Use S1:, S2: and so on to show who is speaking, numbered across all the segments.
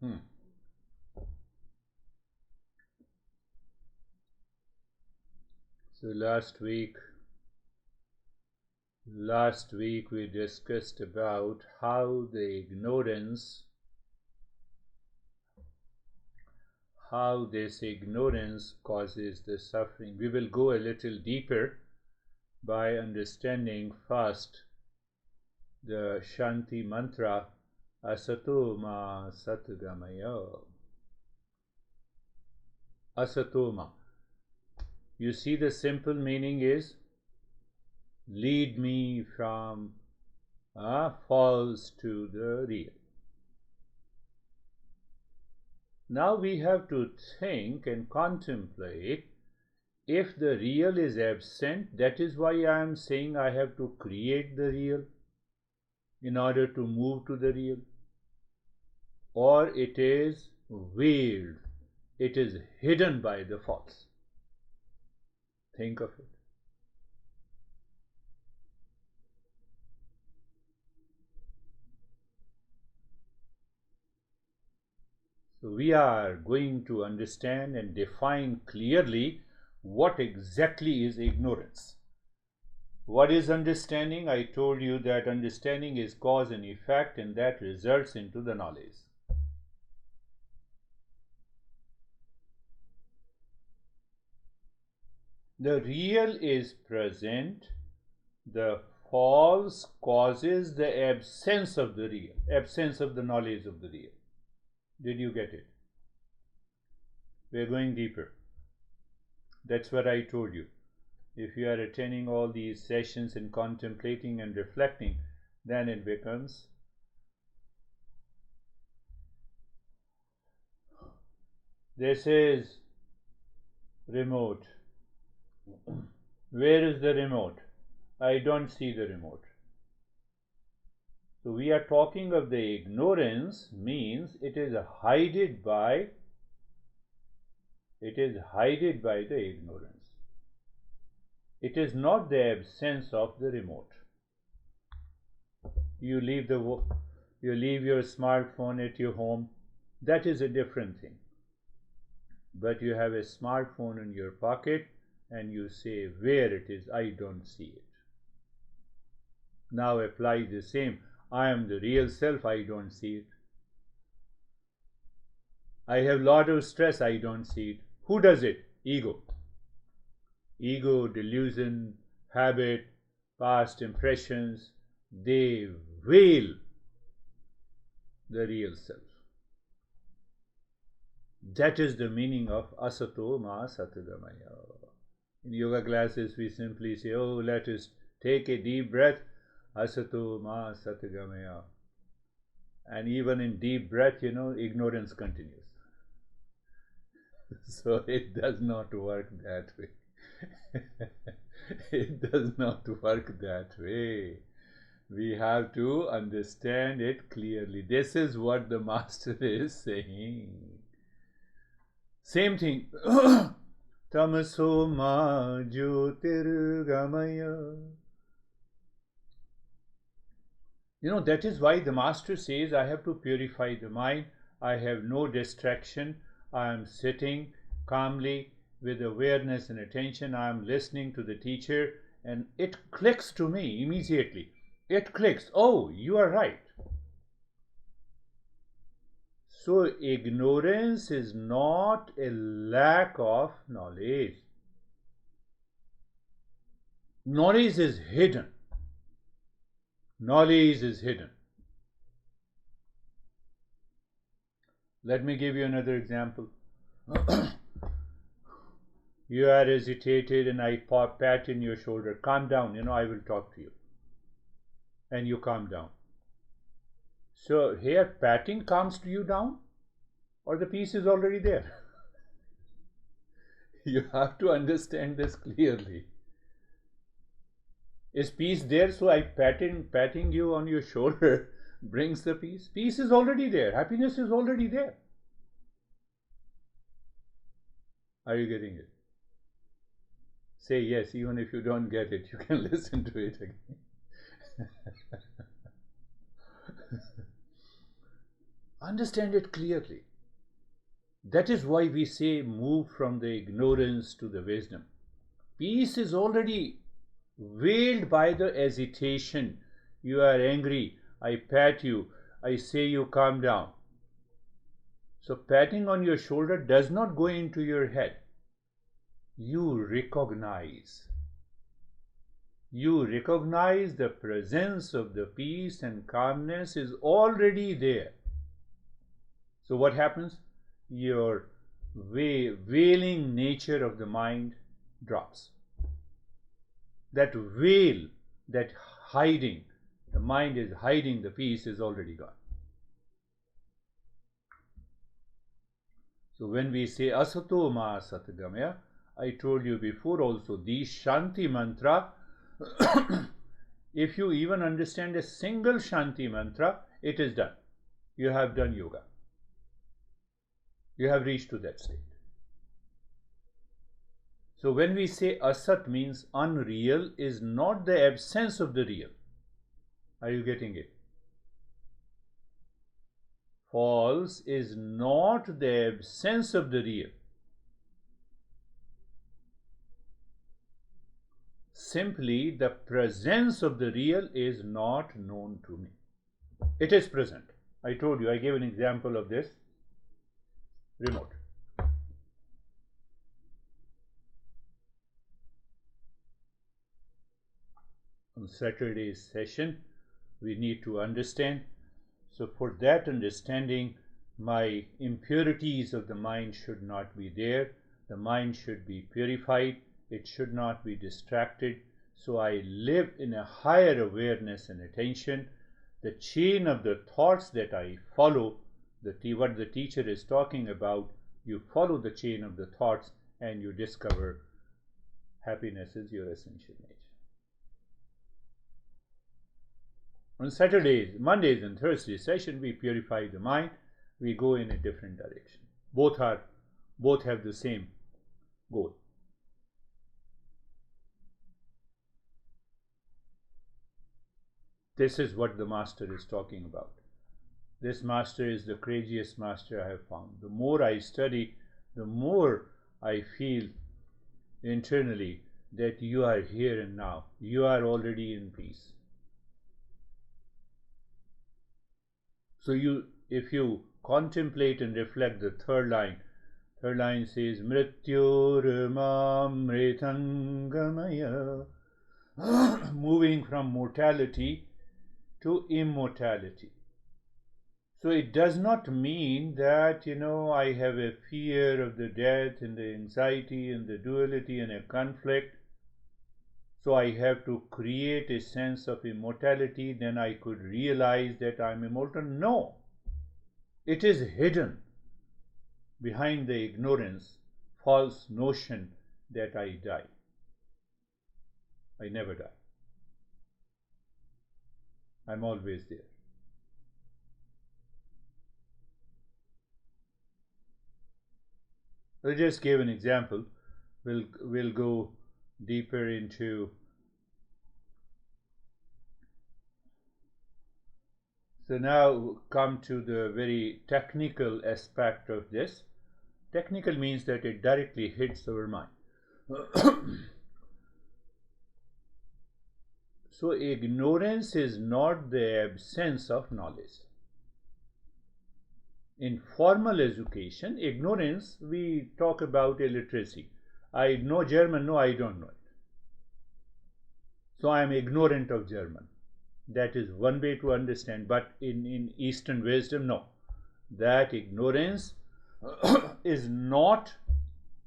S1: Hmm. So last week we discussed about how this ignorance causes the suffering. We will go a little deeper by understanding first the Shanti mantra, Asato ma satgamaya. Asatoma. You see, the simple meaning is lead me from false to the real. Now we have to think and contemplate, if the real is absent, that is why I am saying I have to create the real in order to move to the real, or it is veiled, it is hidden by the false. Think of it. So we are going to understand and define clearly what exactly is ignorance. What is understanding? I told you that understanding is cause and effect, and that results into the knowledge. The real is present, the false causes the absence of the real, absence of the knowledge of the real. Did you get it? We are going deeper. That's what I told you. If you are attending all these sessions and contemplating and reflecting, then it becomes this is remote. Where is the remote? I don't see the remote. So we are talking of the ignorance, means it is hided by the ignorance. It is not the absence of the remote. You leave your smartphone at your home, that is a different thing. But you have a smartphone in your pocket and you say where it is, I don't see it. Now apply the same. I am the real self, I don't see it. I have lot of stress, I don't see it. Who does it? Ego. Ego, delusion, habit, past impressions, they veil the real self. That is the meaning of asato ma satgamaya. In yoga classes, we simply say, oh, let us take a deep breath, asato ma satgamaya. And even in deep breath, ignorance continues. So it does not work that way. It does not work that way. We have to understand it clearly. This is what the master is saying. Same thing. Tamaso ma jyotirgamaya. That is why the master says, I have to purify the mind. I have no distraction. I am sitting calmly with awareness and attention. I am listening to the teacher, and it clicks to me immediately. It clicks. Oh, you are right. So ignorance is not a lack of knowledge. Knowledge is hidden. Knowledge is hidden. Let me give you another example. You are agitated and I pat in your shoulder. Calm down, I will talk to you. And you calm down. So here patting calms you down, or the peace is already there? You have to understand this clearly. Is peace there? So I patting you on your shoulder brings the peace? Peace is already there. Happiness is already there. Are you getting it? Say yes, even if you don't get it, you can listen to it again. Understand it clearly. That is why we say move from the ignorance to the wisdom. Peace is already veiled by the agitation. You are angry, I pat you, I say you calm down. So patting on your shoulder does not go into your head. You recognize. You recognize the presence of the peace and calmness is already there. So what happens? Your veiling nature of the mind drops. That veil, that hiding, the mind is hiding the peace, is already gone. So when we say asato ma satgamaya, I told you before also, the Shanti mantra, if you even understand a single Shanti mantra, it is done. You have done yoga. You have reached to that state. So when we say asat means unreal, is not the absence of the real. Are you getting it? False is not the absence of the real. Simply the presence of the real is not known to me. It is present. I told you, I gave an example of this remote. On Saturday's session, we need to understand. So for that understanding, my impurities of the mind should not be there. The mind should be purified. It should not be distracted. So I live in a higher awareness and attention. The chain of the thoughts that I follow, what the teacher is talking about, you follow the chain of the thoughts and you discover happiness is your essential nature. On Saturdays, Mondays and Thursdays session, we purify the mind. We go in a different direction. Both have the same goal. This is what the master is talking about. This master is the craziest master I have found. The more I study, the more I feel internally that you are here and now. You are already in peace. So if you contemplate and reflect the third line says mrityormamritangamaya, moving from mortality to immortality. So it does not mean that, I have a fear of the death and the anxiety and the duality and a conflict. So I have to create a sense of immortality, then I could realize that I'm immortal. No. It is hidden behind the ignorance, false notion that I die. I never die. I'm always there. I just gave an example. We'll go deeper into. So now come to the very technical aspect of this. Technical means that it directly hits our mind. So ignorance is not the absence of knowledge. In formal education, ignorance, we talk about illiteracy. I know German, no, I don't know it. So I am ignorant of German. That is one way to understand. But in Eastern wisdom, no. That ignorance is not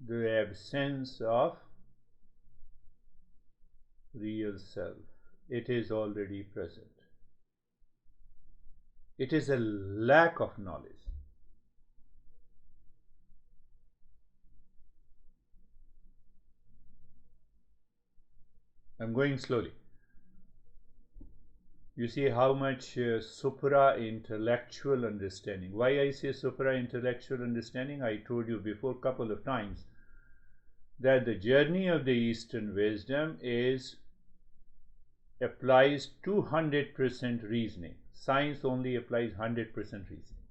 S1: the absence of real self. It is already present. It is a lack of knowledge. I'm going slowly. You see how much supra-intellectual understanding. Why I say supra-intellectual understanding? I told you before a couple of times that the journey of the Eastern wisdom applies 200% reasoning. Science only applies 100% reasoning.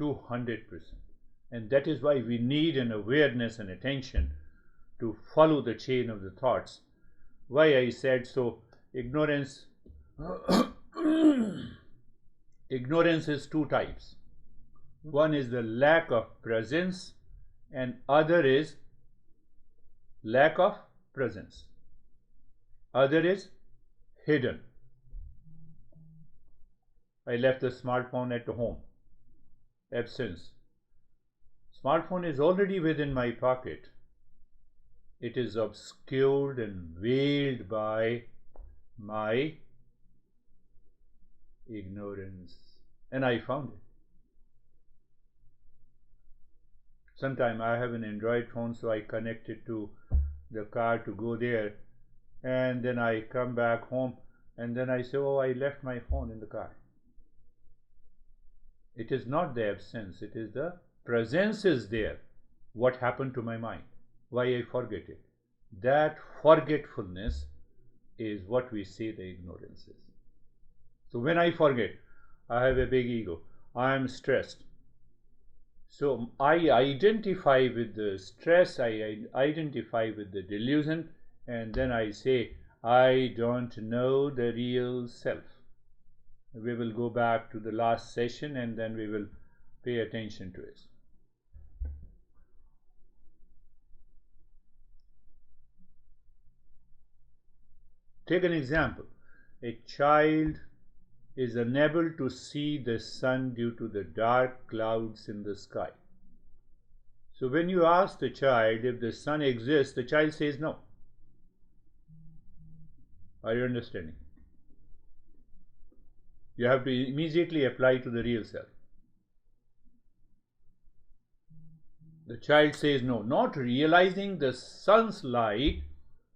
S1: 200%. And that is why we need an awareness and attention to follow the chain of the thoughts. Why I said so, ignorance ignorance is two types. One is the lack of presence and other is lack of presence. Other is hidden. I left the smartphone at home. Absence. Smartphone is already within my pocket. It is obscured and veiled by my ignorance. And I found it. Sometime I have an Android phone, so I connect it to the car to go there. And then I come back home and then I say, oh, I left my phone in the car. It is not the absence, it is the presence is there. What happened to my mind? Why I forget it? That forgetfulness is what we say the ignorance is. So when I forget, I have a big ego. I am stressed. So I identify with the stress, I identify with the delusion, and then I say, I don't know the real self. We will go back to the last session and then we will pay attention to it. Take an example. A child is unable to see the sun due to the dark clouds in the sky. So when you ask the child if the sun exists, the child says no. Are you understanding? You have to immediately apply to the real self. The child says no. Not realizing the sun's light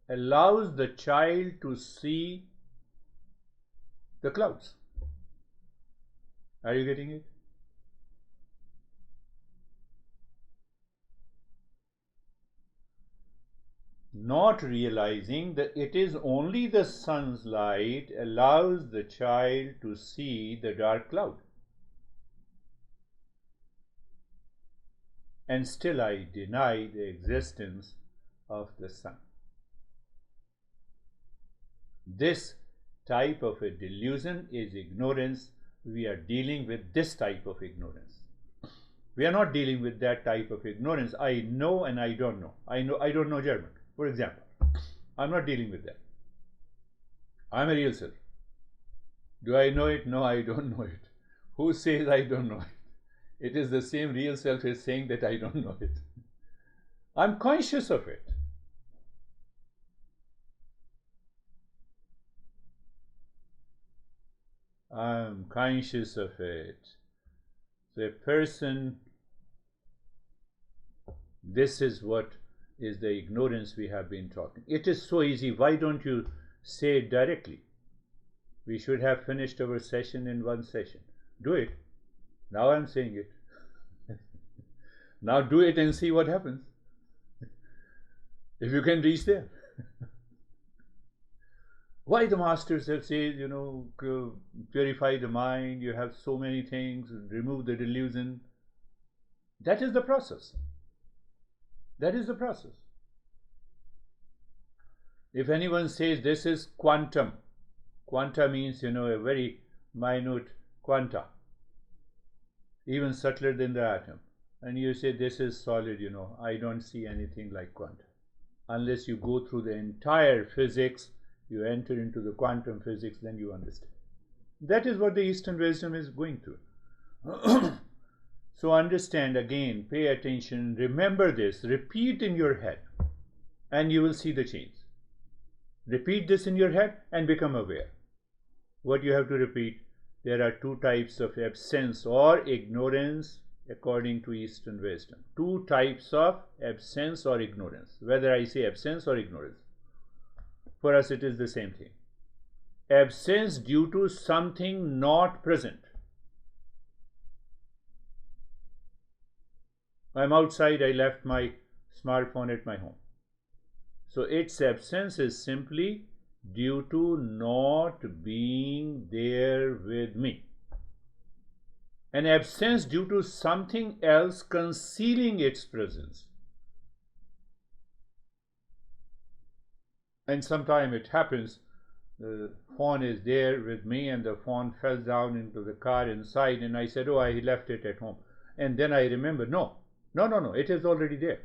S1: allows the child to see the clouds. Are you getting it? Not realizing that it is only the sun's light allows the child to see the dark cloud. And still I deny the existence of the sun. This type of a delusion is ignorance. We are dealing with this type of ignorance. We are not dealing with that type of ignorance. I know and I don't know. I don't know German, for example. I'm not dealing with that. I'm a real self. Do I know it? No, I don't know it. Who says I don't know it? It is the same real self is saying that I don't know it. I'm conscious of it. I'm conscious of it. So a person, this is what is the ignorance we have been talking. It is so easy. Why don't you say it directly? We should have finished our session in one session. Do it. Now I'm saying it. Now do it and see what happens. If you can reach there. Why the masters have said, purify the mind, you have so many things, remove the delusion. That is the process. That is the process. If anyone says this is quantum, quanta means, a very minute quanta, even subtler than the atom. And you say this is solid, I don't see anything like quanta. Unless you go through the entire physics, you enter into the quantum physics, then you understand. That is what the Eastern wisdom is going through. So understand again, pay attention, remember this, repeat in your head, and you will see the change. Repeat this in your head and become aware. What you have to repeat? There are two types of absence or ignorance according to Eastern wisdom. Two types of absence or ignorance. Whether I say absence or ignorance, for us it is the same thing. Absence due to something not present. I'm outside, I left my smartphone at my home. So its absence is simply due to not being there with me. An absence due to something else concealing its presence. And sometimes it happens, the phone is there with me and the phone fell down into the car inside, and I said, oh, I left it at home. And then I remember, no, it is already there.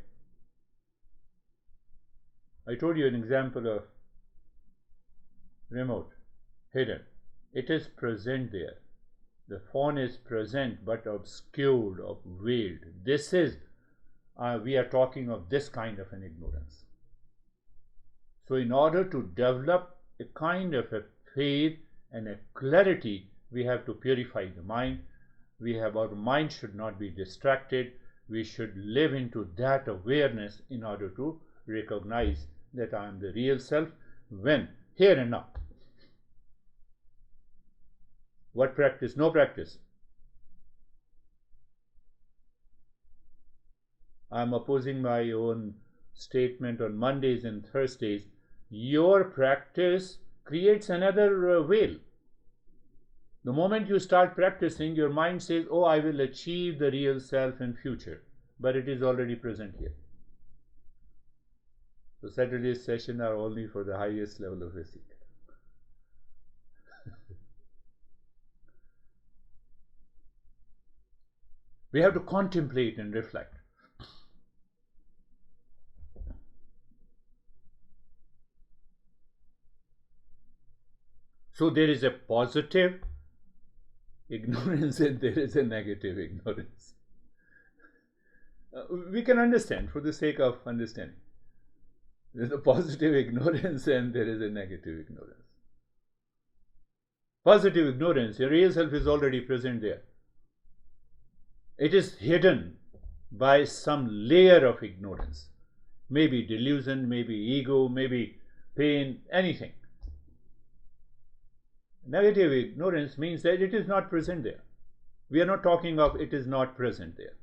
S1: I told you an example of remote, hidden. It is present there. The phone is present but obscured or veiled. This is, we are talking of this kind of an ignorance. So in order to develop a kind of a faith and a clarity, we have to purify the mind. Our mind should not be distracted. We should live into that awareness in order to recognize that I am the real self when, here and now. What practice? No practice. I am opposing my own statement on Mondays and Thursdays. Your practice creates another veil. The moment you start practicing, your mind says, oh, I will achieve the real self in future, but it is already present here. So Saturday's sessions are only for the highest level of a seeker. We have to contemplate and reflect. So there is a positive ignorance and there is a negative ignorance. We can understand for the sake of understanding. There is a positive ignorance and there is a negative ignorance. Positive ignorance, your real self is already present there. It is hidden by some layer of ignorance. Maybe delusion, maybe ego, maybe pain, anything. Negative ignorance means that it is not present there. We are not talking of it is not present there.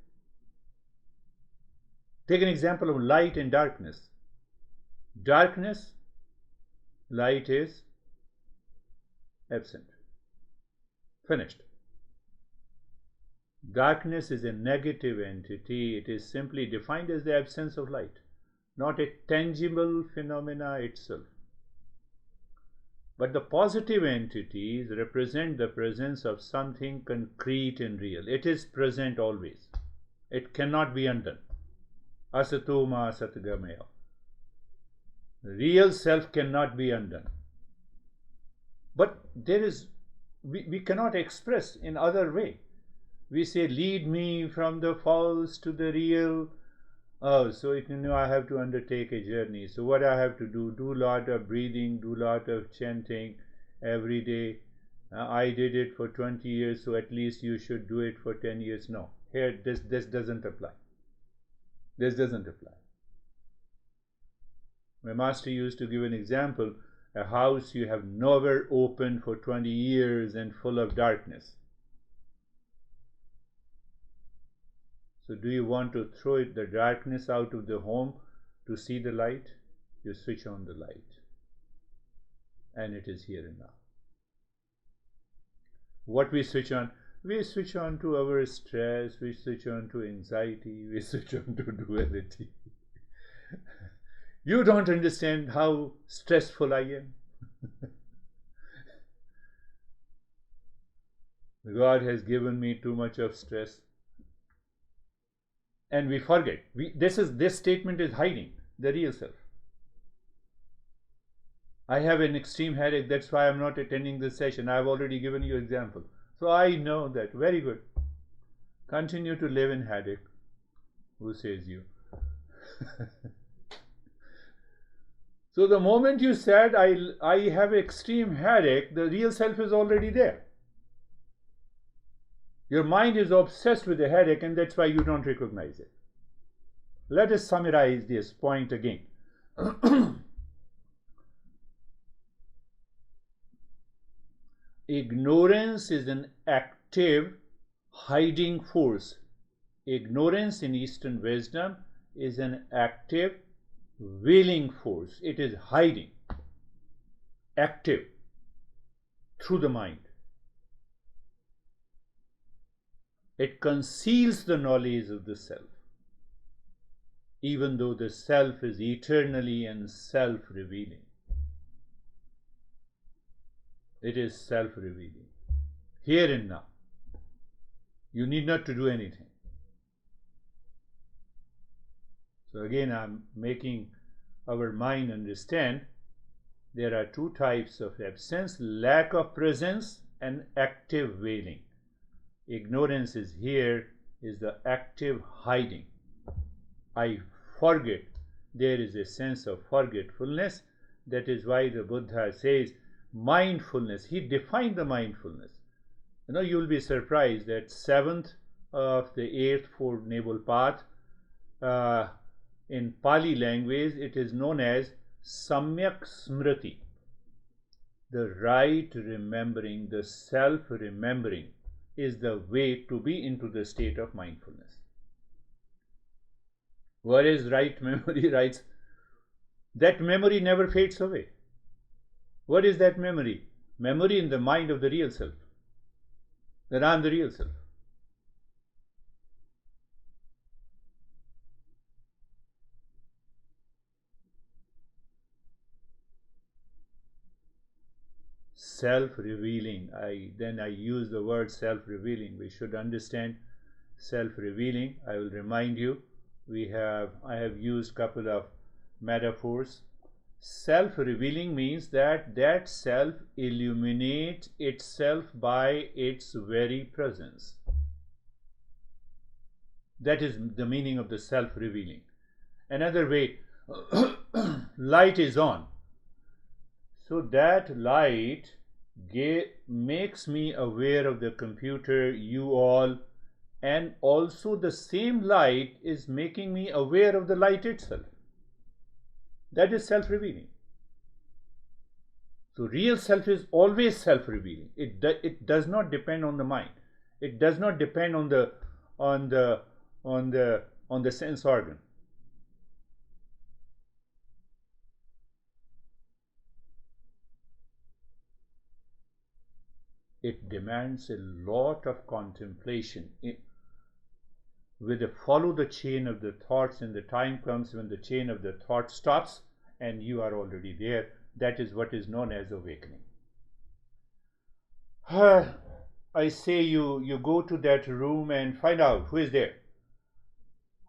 S1: Take an example of light and darkness. Darkness, light is absent. Finished. Darkness is a negative entity. It is simply defined as the absence of light, not a tangible phenomena itself. But the positive entities represent the presence of something concrete and real. It is present always. It cannot be undone. Asato ma satgamaya. Real self cannot be undone. But there is, we cannot express in other way. We say, lead me from the false to the real. Oh, so I have to undertake a journey. So what I have to do a lot of breathing, do a lot of chanting every day. I did it for 20 years, so at least you should do it for 10 years. No, here this doesn't apply. This doesn't apply. My master used to give an example, a house you have never opened for 20 years and full of darkness. So do you want to throw the darkness out of the home to see the light? You switch on the light. And it is here and now. What we switch on? We switch on to our stress, we switch on to anxiety, we switch on to duality. You don't understand how stressful I am. God has given me too much of stress. And we forget. This statement is hiding the real self. I have an extreme headache, that's why I'm not attending this session. I've already given you example. So I know that. Very good. Continue to live in headache. Who says you? So the moment you said, I have extreme headache, the real self is already there. Your mind is obsessed with the headache, and that's why you don't recognize it. Let us summarize this point again. Ignorance is an active hiding force. Ignorance in Eastern wisdom is an active veiling force. It is hiding, active, through the mind. It conceals the knowledge of the self, even though the self is eternally and self-revealing. It is self-revealing, here and now. You need not to do anything. So again, I'm making our mind understand there are two types of absence: lack of presence and active veiling. Ignorance is here, is the active hiding. I forget. There is a sense of forgetfulness. That is why the Buddha says mindfulness. He defined the mindfulness. You will be surprised that 7th of the 8th Four Noble Path, in Pali language, it is known as Samyak Smriti. The right remembering, the self-remembering is the way to be into the state of mindfulness. What is right memory? Right? That memory never fades away. What is that memory? Memory in the mind of the real self. That I am the real self. Self-revealing. I use the word self-revealing. We should understand self-revealing. I will remind you, I have used couple of metaphors. Self-revealing means that self illuminates itself by its very presence. That is the meaning of the self-revealing. Another way, light is on. So that light makes me aware of the computer, you all, and also the same light is making me aware of the light itself. That is self-revealing. So real self is always self-revealing. It does not depend on the mind. It does not depend on the sense organ. It demands a lot of contemplation. Follow the chain of the thoughts, and the time comes when the chain of the thought stops and you are already there. That is what is known as awakening. I say you go to that room and find out who is there.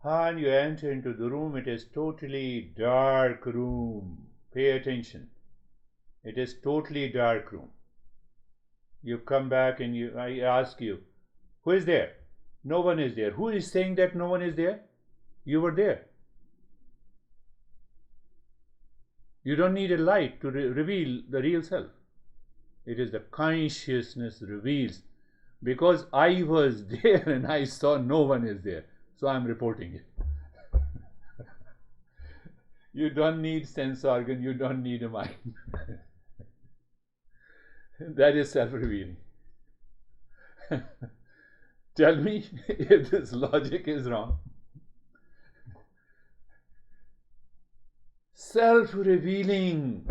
S1: And you enter into the room. It is totally dark room. Pay attention. It is totally dark room. You come back and I ask you, who is there? No one is there. Who is saying that no one is there? You were there. You don't need a light to reveal the real self. It is the consciousness reveals. Because I was there and I saw no one is there. So I'm reporting it. You don't need sense organ. You don't need a mind. That is self-revealing. Tell me if this logic is wrong. Self-revealing.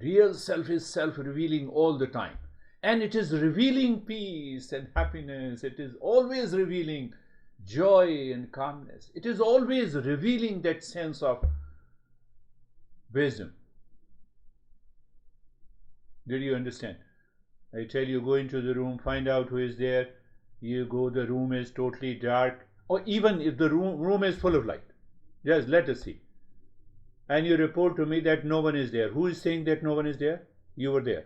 S1: Real self is self-revealing all the time. And it is revealing peace and happiness. It is always revealing joy and calmness. It is always revealing that sense of wisdom. Did you understand? I tell you, go into the room, find out who is there. You go, the room is totally dark. Or even if the room is full of light. Just let us see. And you report to me that no one is there. Who is saying that no one is there? You were there.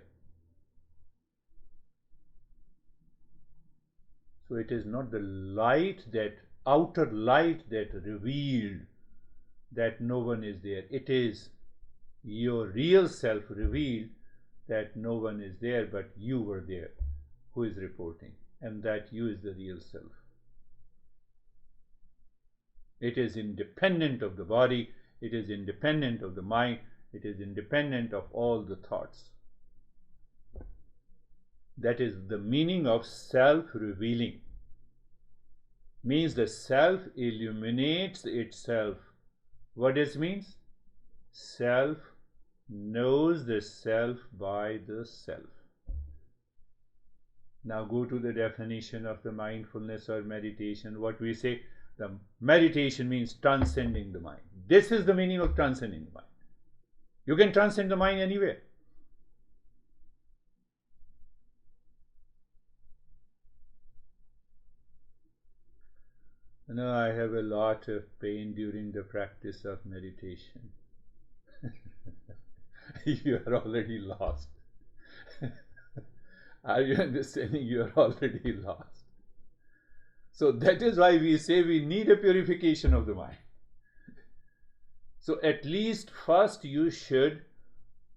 S1: So it is not the light, that outer light, that revealed that no one is there. It is your real self revealed that no one is there, but you were there, who is reporting, and that you is the real self. It is independent of the body, it is independent of the mind, it is independent of all the thoughts. That is the meaning of self-revealing. Means the self illuminates itself. What does it mean? Self knows the self by the self. Now go to the definition of the mindfulness or meditation. What we say, the meditation means transcending the mind. This is the meaning of transcending the mind. You can transcend the mind anywhere. I have a lot of pain during the practice of meditation. You are already lost. Are you understanding? You are already lost. So that is why we say we need a purification of the mind. So at least first you should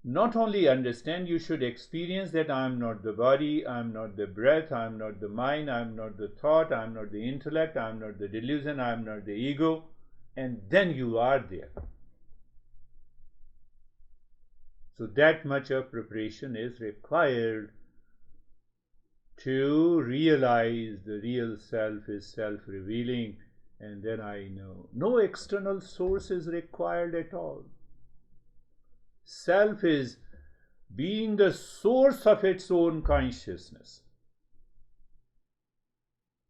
S1: not only understand, you should experience that I am not the body, I am not the breath, I am not the mind, I am not the thought, I am not the intellect, I am not the delusion, I am not the ego, and then you are there. So that much of preparation is required to realize the real self is self-revealing, and then I know. No external source is required at all. Self is being the source of its own consciousness.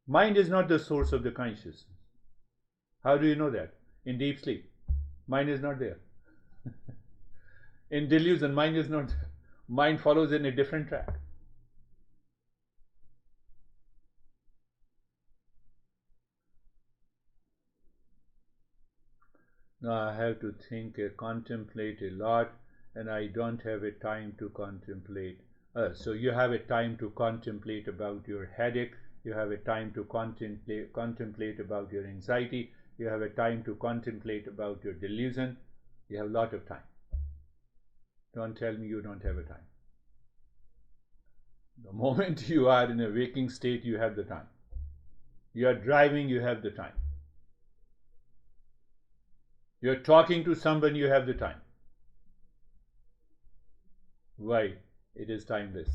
S1: Mind is not the source of the consciousness. How do you know that? In deep sleep, mind is not there. In delusion, mind is not there. Mind follows in a different track. Now I have to think, contemplate a lot, and I don't have a time to contemplate. So you have a time to contemplate about your headache, you have a time to contemplate about your anxiety, you have a time to contemplate about your delusion. You have a lot of time. Don't tell me you don't have a time. The moment you are in a waking state, you have the time. You are driving, you have the time. You're talking to someone, you have the time. Why? It is timeless.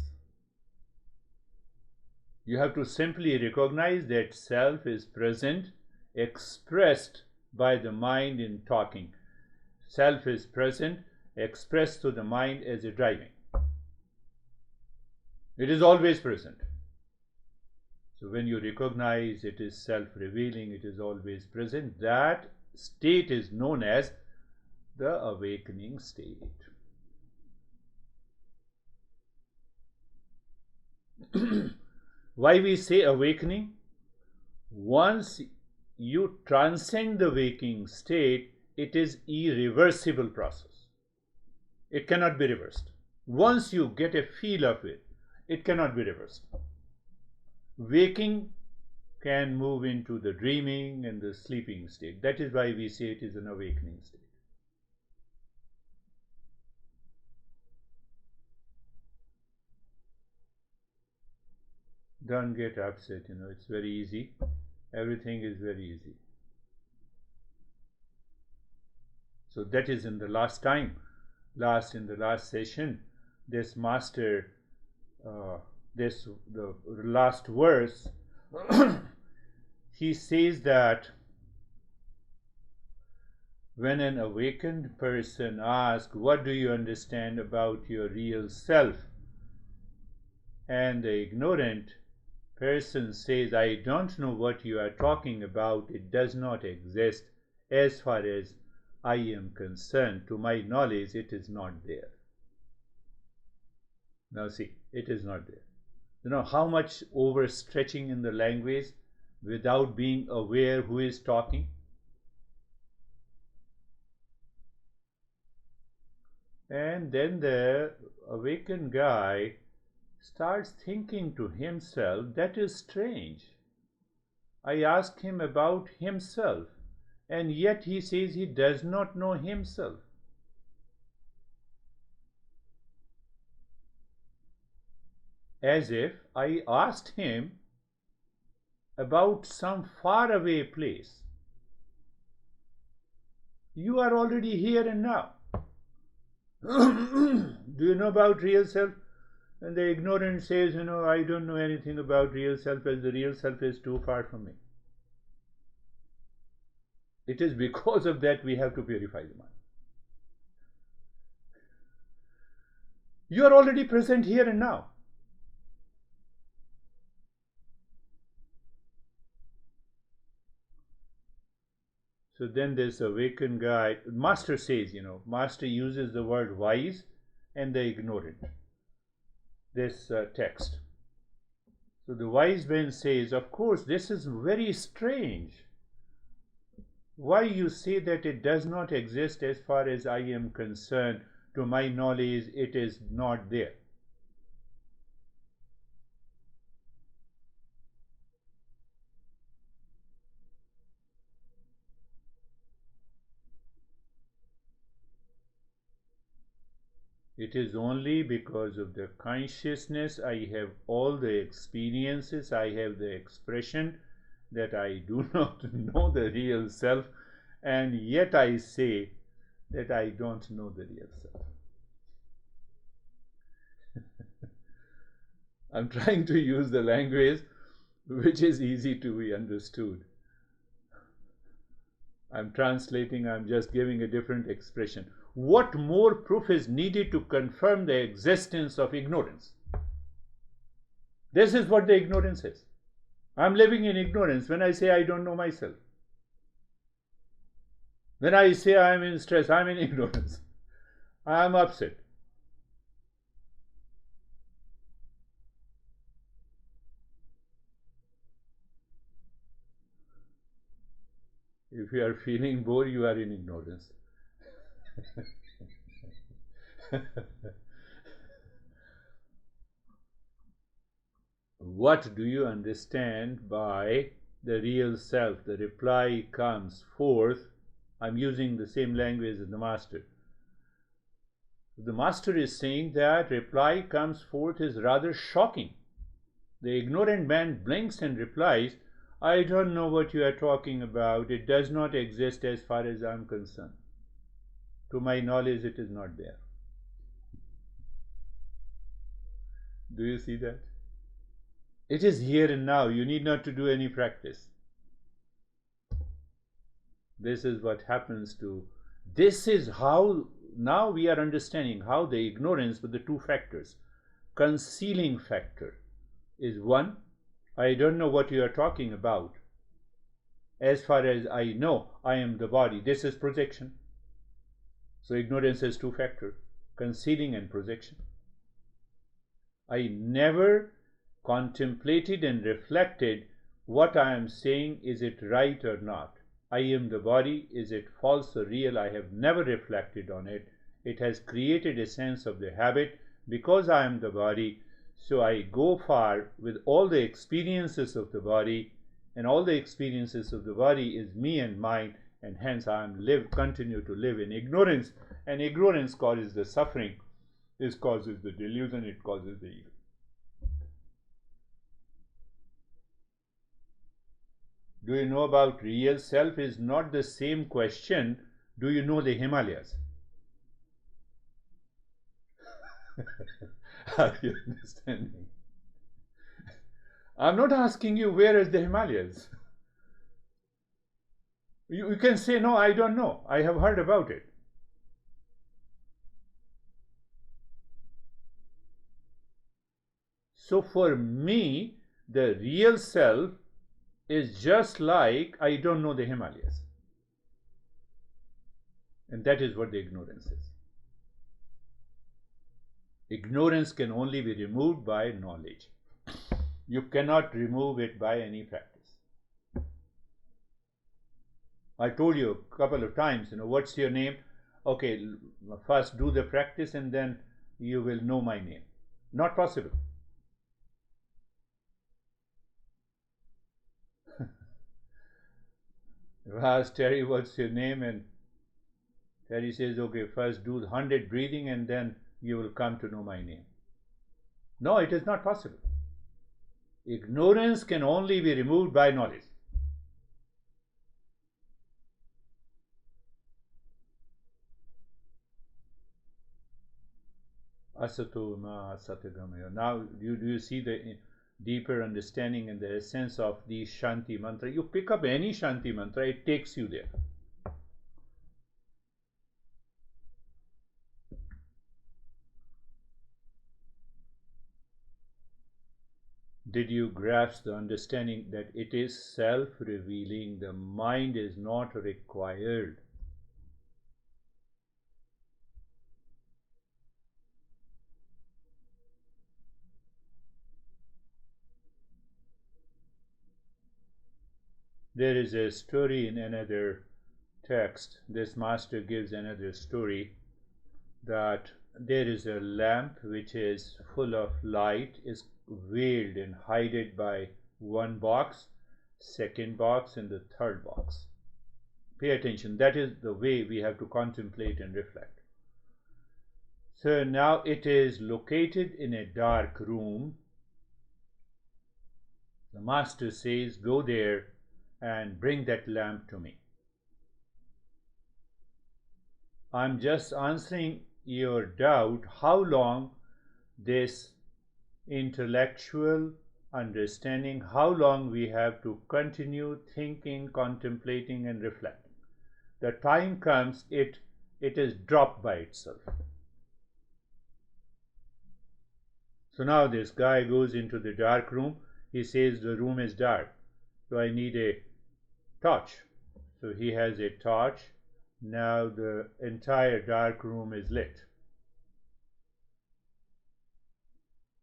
S1: You have to simply recognize that self is present, expressed by the mind in talking. Self is present, expressed to the mind as a driving. It is always present. So when you recognize it is self-revealing, it is always present, that state is known as the awakening state. Why we say awakening? Once you transcend the waking state, it is irreversible process. It cannot be reversed. Once you get a feel of it, it cannot be reversed. Waking can move into the dreaming and the sleeping state. That is why we say it is an awakening state. Don't get upset, it's very easy. Everything is very easy. So that is in the last session, this master, the last verse, he says that when an awakened person asks, what do you understand about your real self? And the ignorant person says, I don't know what you are talking about. It does not exist. As far as I am concerned, to my knowledge, it is not there. Now see, it is not there. How much overstretching in the language without being aware who is talking? And then the awakened guy starts thinking to himself, that is strange. I asked him about himself, and yet he says he does not know himself. As if I asked him about some faraway place. You are already here and now. Do you know about real self? And the ignorant says, I don't know anything about real self, as the real self is too far from me. It is because of that we have to purify the mind. You are already present here and now. So then this awakened guy, Master says, Master uses the word wise and the ignorant. This text. So the wise man says, of course, this is very strange. Why you say that it does not exist as far as I am concerned? To my knowledge, it is not there. It is only because of the consciousness I have all the experiences, I have the expression that I do not know the real self, and yet I say that I don't know the real self. I'm trying to use the language which is easy to be understood. I'm translating, I'm just giving a different expression. What more proof is needed to confirm the existence of ignorance? This is what the ignorance is. I'm living in ignorance when I say I don't know myself. When I say I'm in stress, I'm in ignorance. I'm upset. If you are feeling bored, you are in ignorance. What do you understand by the real self? The reply comes forth. I'm using the same language as the master. The master is saying that reply comes forth is rather shocking. The ignorant man blinks and replies, I don't know what you are talking about. It does not exist as far as I am concerned. To my knowledge, it is not there. Do you see that? It is here and now. You need not to do any practice. This is what happens to. This is how now we are understanding how the ignorance with the two factors. Concealing factor is one. I don't know what you are talking about. As far as I know, I am the body. This is projection. So ignorance has two factors, concealing and projection. I never contemplated and reflected what I am saying, is it right or not? I am the body, is it false or real? I have never reflected on it. It has created a sense of the habit because I am the body. So I go far with all the experiences of the body, and all the experiences of the body is me and mine, and hence I continue to live in ignorance, and ignorance causes the suffering, this causes the delusion, it causes the ego. Do you know about real self is not the same question, do you know the Himalayas? Are you understanding? I'm not asking you where is the Himalayas. You can say, no, I don't know. I have heard about it. So for me, the real self is just like I don't know the Himalayas. And that is what the ignorance is. Ignorance can only be removed by knowledge. You cannot remove it by any practice. I told you a couple of times, what's your name? Okay, first do the practice and then you will know my name. Not possible. If I ask Terry, what's your name? And Terry says, okay, first do 100 breathing and then you will come to know my name. No, it is not possible. Ignorance can only be removed by knowledge. Asato ma satagamayo. Now, do you see the deeper understanding and the essence of the Shanti mantra? You pick up any Shanti mantra, it takes you there. Did you grasp the understanding that it is self-revealing? The mind is not required. There is a story in another text. This master gives another story that there is a lamp which is full of light, is veiled and hidden by one box, second box, and the third box. Pay attention, that is the way we have to contemplate and reflect. So now it is located in a dark room. The master says, go there and bring that lamp to me. I'm just answering your doubt how long this intellectual understanding, how long we have to continue thinking, contemplating, and reflecting. The time comes, it is dropped by itself. So now this guy goes into the dark room. He says the room is dark, so I need a torch. So he has a torch. Now the entire dark room is lit.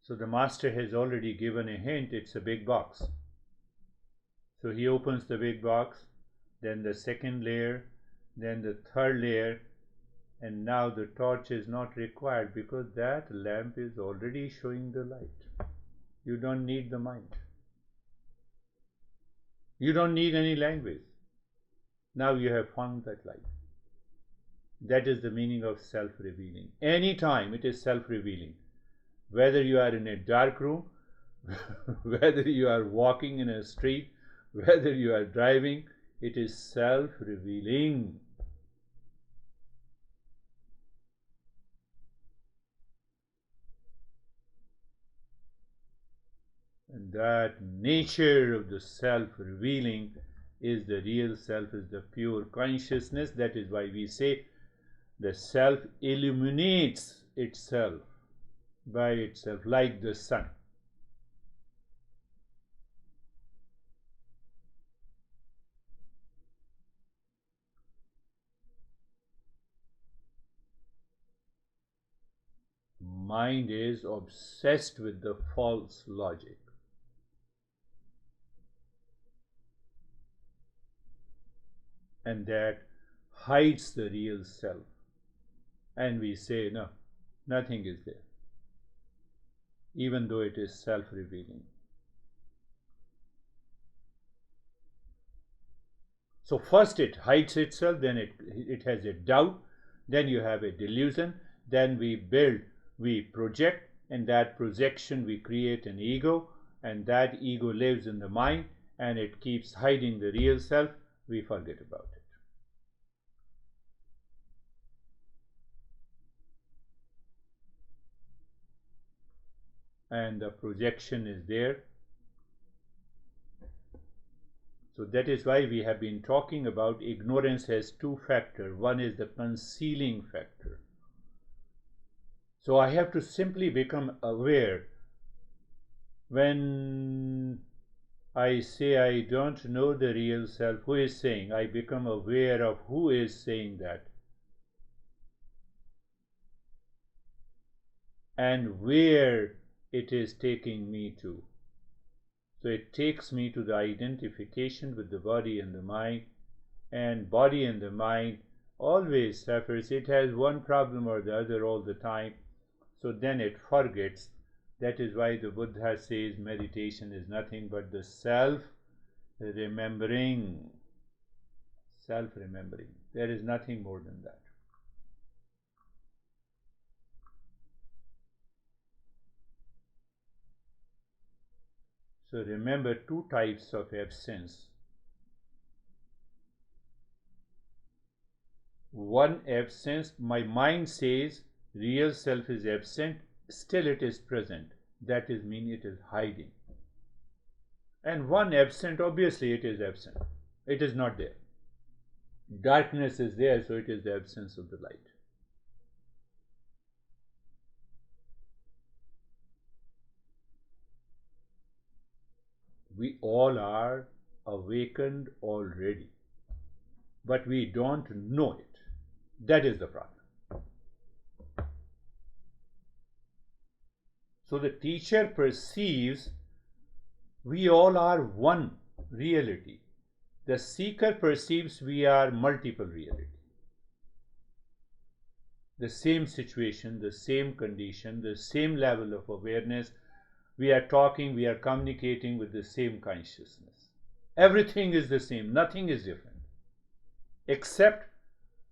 S1: So the master has already given a hint, it's a big box. So he opens the big box, then the second layer, then the third layer, and now the torch is not required because that lamp is already showing the light. You don't need the mind. You don't need any language. Now you have found that light. That is the meaning of self-revealing. Anytime it is self-revealing. Whether you are in a dark room, whether you are walking in a street, whether you are driving, it is self-revealing. And that nature of the self-revealing is the real self, is the pure consciousness. That is why we say the self illuminates itself by itself like the sun. Mind is obsessed with the false logic. And that hides the real self. And we say, no, nothing is there, even though it is self-revealing. So first it hides itself, then it has a doubt, then you have a delusion, then we project, and that projection we create an ego, and that ego lives in the mind, and it keeps hiding the real self. We forget about it. And the projection is there. So that is why we have been talking about ignorance has two factors. One is the concealing factor. So I have to simply become aware. When I say I don't know the real self, who is saying? I become aware of who is saying that. And where it is taking me to. So it takes me to the identification with the body and the mind, and body and the mind always suffers. It has one problem or the other all the time, so then it forgets. That is why the Buddha says meditation is nothing but the self-remembering. Self-remembering. There is nothing more than that. So remember two types of absence. One absence, my mind says real self is absent, still it is present. That is mean it is hiding. And one absent, obviously it is absent. It is not there. Darkness is there, so it is the absence of the light. We all are awakened already, but we don't know it. That is the problem. So the teacher perceives we all are one reality. The seeker perceives we are multiple reality. The same situation, the same condition, the same level of awareness. We are talking, we are communicating with the same consciousness. Everything is the same, nothing is different, except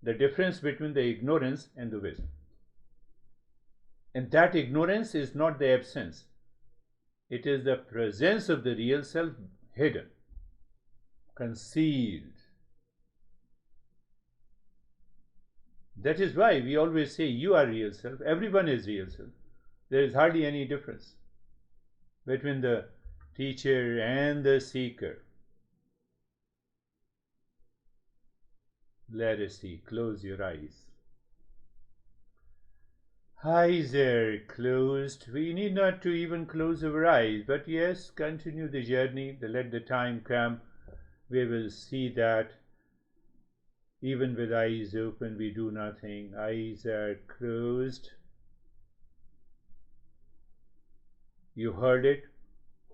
S1: the difference between the ignorance and the wisdom. And that ignorance is not the absence, it is the presence of the real self hidden, concealed. That is why we always say you are real self, everyone is real self. There is hardly any difference between the teacher and the seeker. Let us see. Close your eyes. Eyes are closed. We need not to even close our eyes, but yes, continue the journey. Let the time come. We will see that even with eyes open, we do nothing. Eyes are closed. You heard it.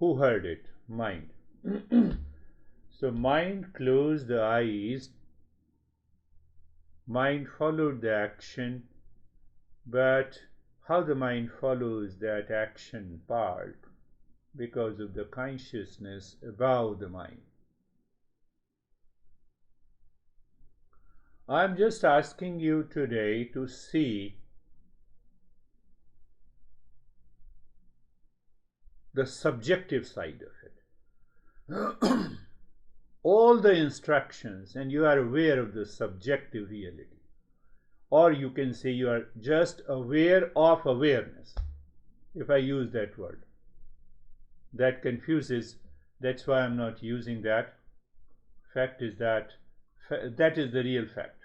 S1: Who heard it? Mind. So mind closed the eyes. Mind followed the action, but how the mind follows that action part? Because of the consciousness above the mind. I am just asking you today to see the subjective side of it. All the instructions, and you are aware of the subjective reality. Or you can say you are just aware of awareness, if I use that word. That confuses, that's why I'm not using that. Fact is that is the real fact.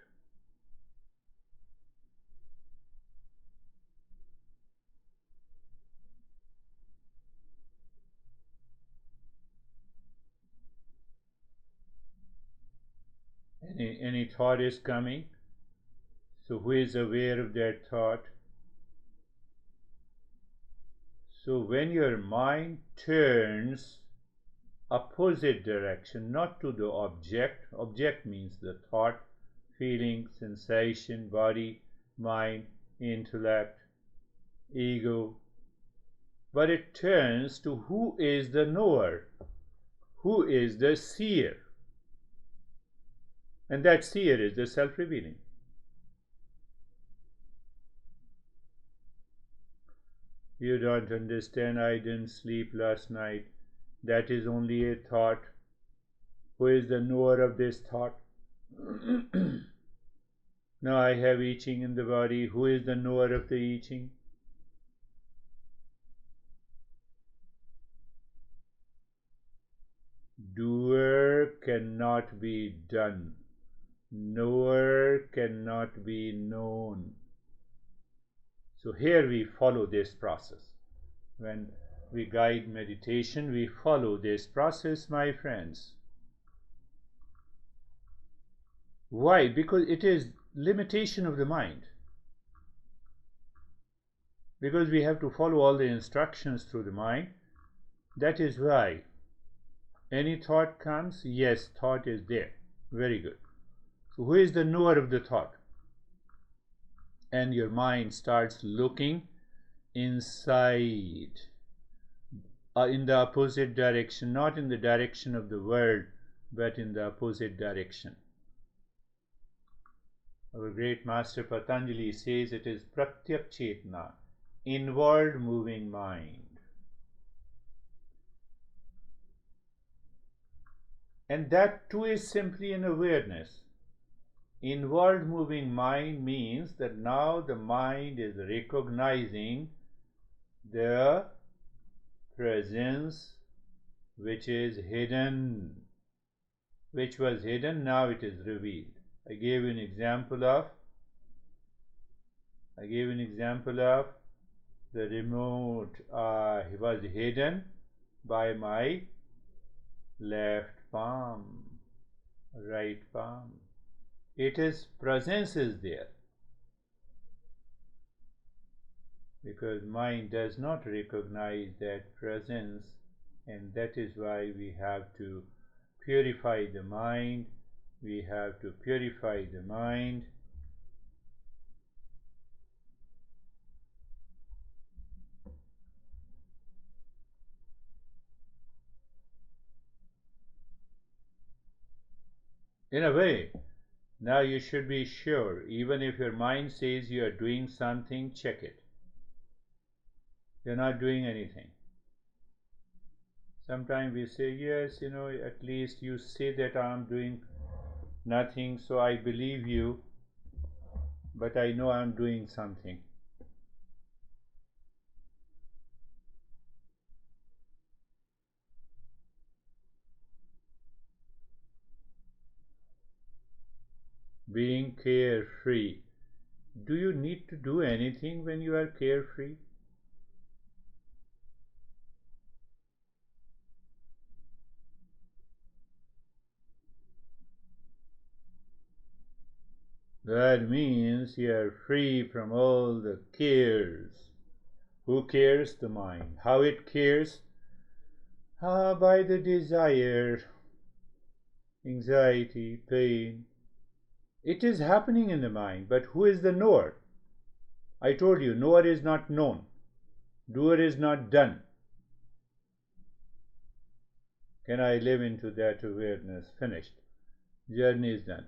S1: Any thought is coming. So who is aware of that thought? So when your mind turns opposite direction, not to the object, object means the thought, feeling, sensation, body, mind, intellect, ego, but it turns to who is the knower, who is the seer, and that seer is the self-revealing. You don't understand, I didn't sleep last night. That is only a thought. Who is the knower of this thought? Now I have itching in the body. Who is the knower of the itching? Doer cannot be done. Knower cannot be known. So here we follow this process. When we guide meditation, we follow this process, my friends. Why? Because it is limitation of the mind. Because we have to follow all the instructions through the mind. That is why. Any thought comes? Yes, thought is there. Very good. So who is the knower of the thought? And your mind starts looking inside, in the opposite direction, not in the direction of the world, but in the opposite direction. Our great master Patanjali says it is pratyak chetna, inward moving mind. And that too is simply an awareness. Inward moving mind means that now the mind is recognizing the presence which is hidden, which was hidden, now it is revealed. I gave an example of the remote was hidden by my left palm, right palm. It is presence is there, because mind does not recognize that presence, and that is why we have to purify the mind. We have to purify the mind. In a way, now you should be sure, even if your mind says you are doing something, check it. You're not doing anything. Sometimes we say, yes, at least you say that I'm doing nothing, so I believe you, but I know I'm doing something. Being carefree. Do you need to do anything when you are carefree? That means you are free from all the cares. Who cares? The mind. How it cares? By the desire, anxiety, pain. It is happening in the mind, but who is the knower? I told you, knower is not known, doer is not done. Can I live into that awareness? Finished. Journey is done.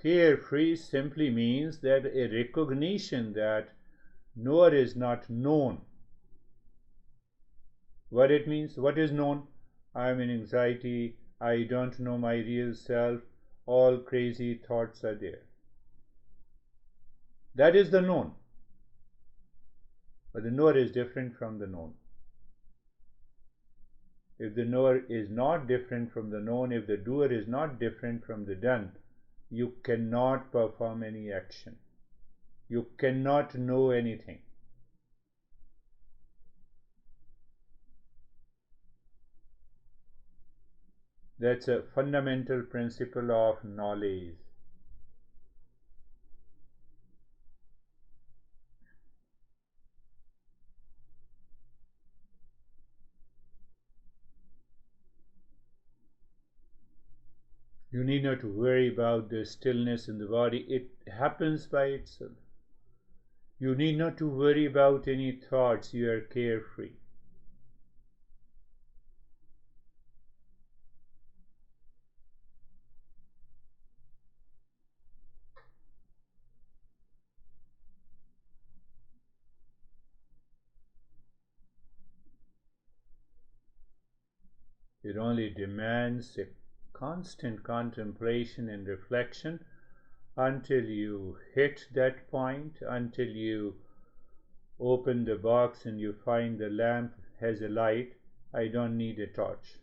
S1: Carefree simply means that a recognition that knower is not known. What it means? What is known? I am in anxiety, I don't know my real self, all crazy thoughts are there. That is the known. But the knower is different from the known. If the knower is not different from the known, if the doer is not different from the done, you cannot perform any action. You cannot know anything. That's a fundamental principle of knowledge. You need not worry about the stillness in the body. It happens by itself. You need not to worry about any thoughts. You are carefree. It only demands a constant contemplation and reflection until you hit that point, until you open the box and you find the lamp has a light. I don't need a torch.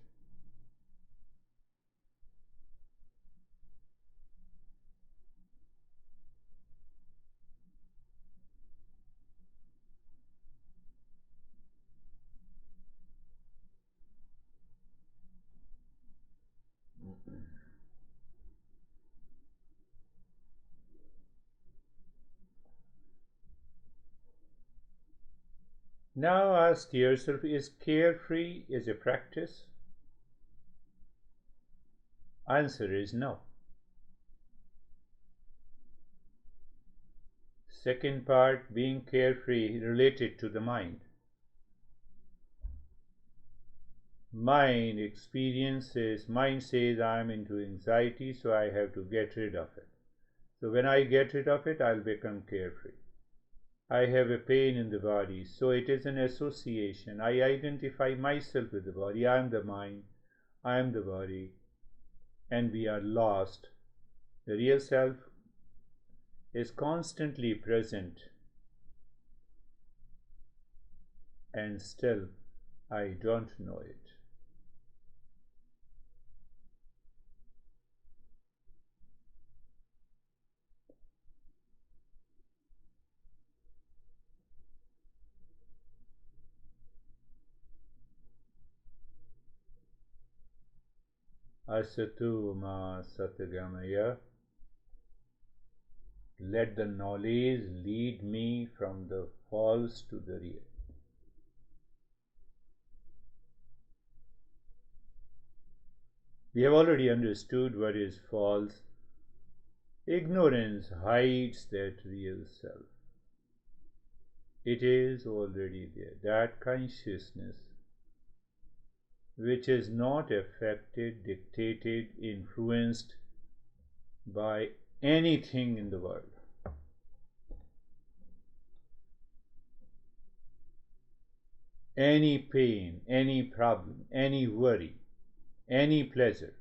S1: Now ask yourself, is carefree is a practice? Answer is no. Second part, being carefree related to the mind. Mind says I am into anxiety, so I have to get rid of it. So when I get rid of it, I'll become carefree. I have a pain in the body, so it is an association. I identify myself with the body. I am the mind, I am the body, and we are lost. The real self is constantly present, and still I don't know it. Asatu ma satgamaya. Let the knowledge lead me from the false to the real. We have already understood what is false. Ignorance hides that real self. It is already there, that consciousness which is not affected, dictated, influenced by anything in the world. Any pain, any problem, any worry, any pleasure.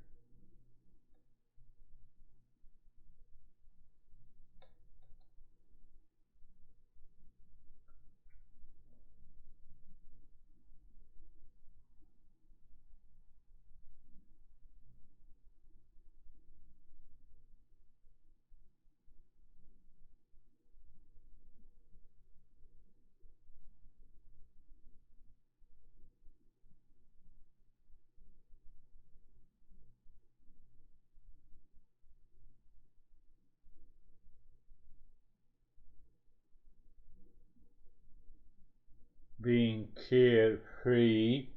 S1: Being carefree,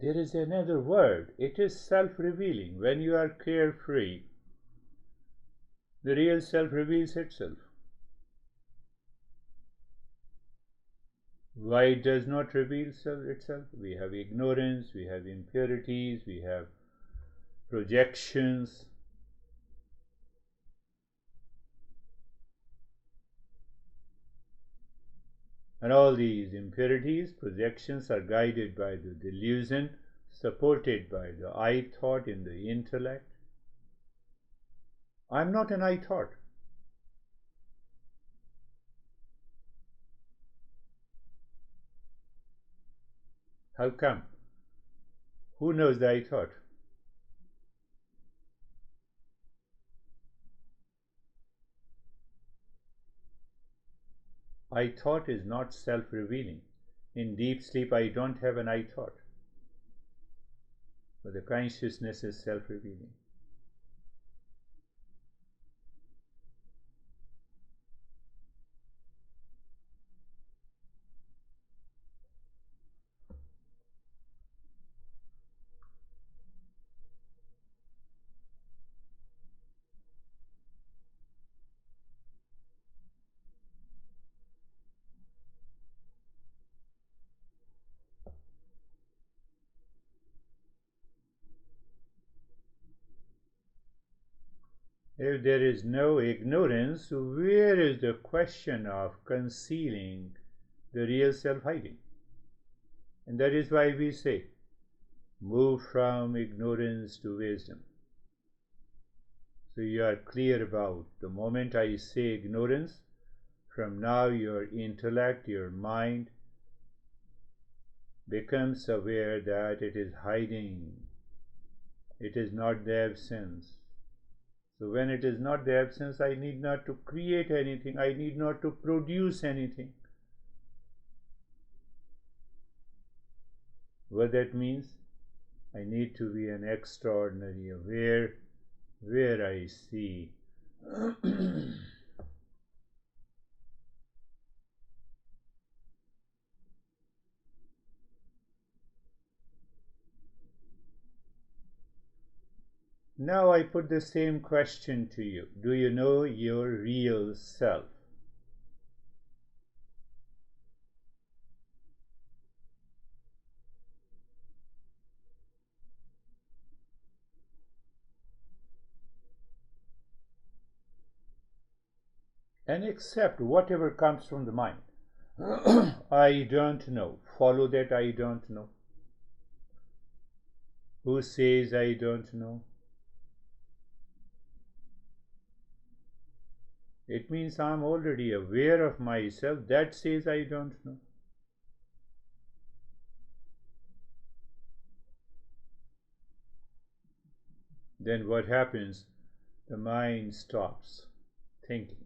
S1: there is another word. It is self-revealing. When you are carefree, the real self reveals itself. Why it does not reveal itself? We have ignorance, we have impurities, we have projections. And all these impurities, projections are guided by the delusion, supported by the I thought in the intellect. I'm not an I thought. How come? Who knows the I thought? I thought is not self-revealing. In deep sleep, I don't have an I thought. But the consciousness is self-revealing. If there is no ignorance, where is the question of concealing the real self hiding? And that is why we say, move from ignorance to wisdom. So you are clear about the moment I say ignorance, from now your intellect, your mind becomes aware that it is hiding. It is not the absence. So when it is not the absence, I need not to create anything. I need not to produce anything. What that means? I need to be an extraordinary aware where I see Now I put the same question to you. Do you know your real self? And accept whatever comes from the mind. I don't know. Follow that I don't know. Who says I don't know? It means I'm already aware of myself. That says I don't know. Then what happens? The mind stops thinking.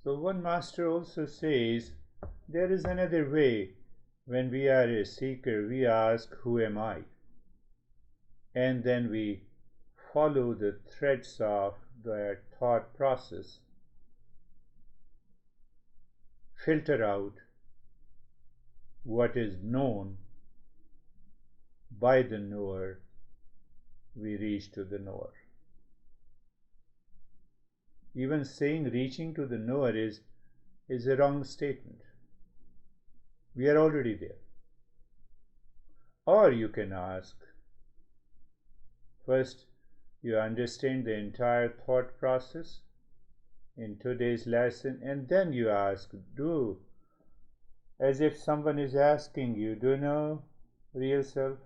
S1: So one master also says there is another way. When we are a seeker, we ask, who am I? And then we follow the threads of their thought process, filter out what is known by the knower, we reach to the knower. Even saying reaching to the knower is a wrong statement. We are already there. Or you can ask, first, you understand the entire thought process in today's lesson, and then you ask, as if someone is asking you, do you know real self?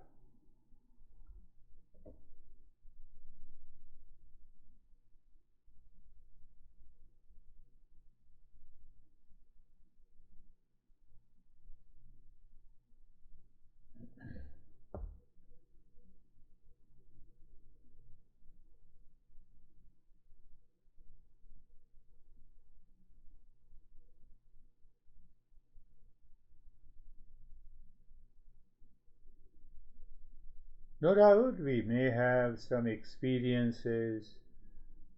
S1: No doubt we may have some experiences,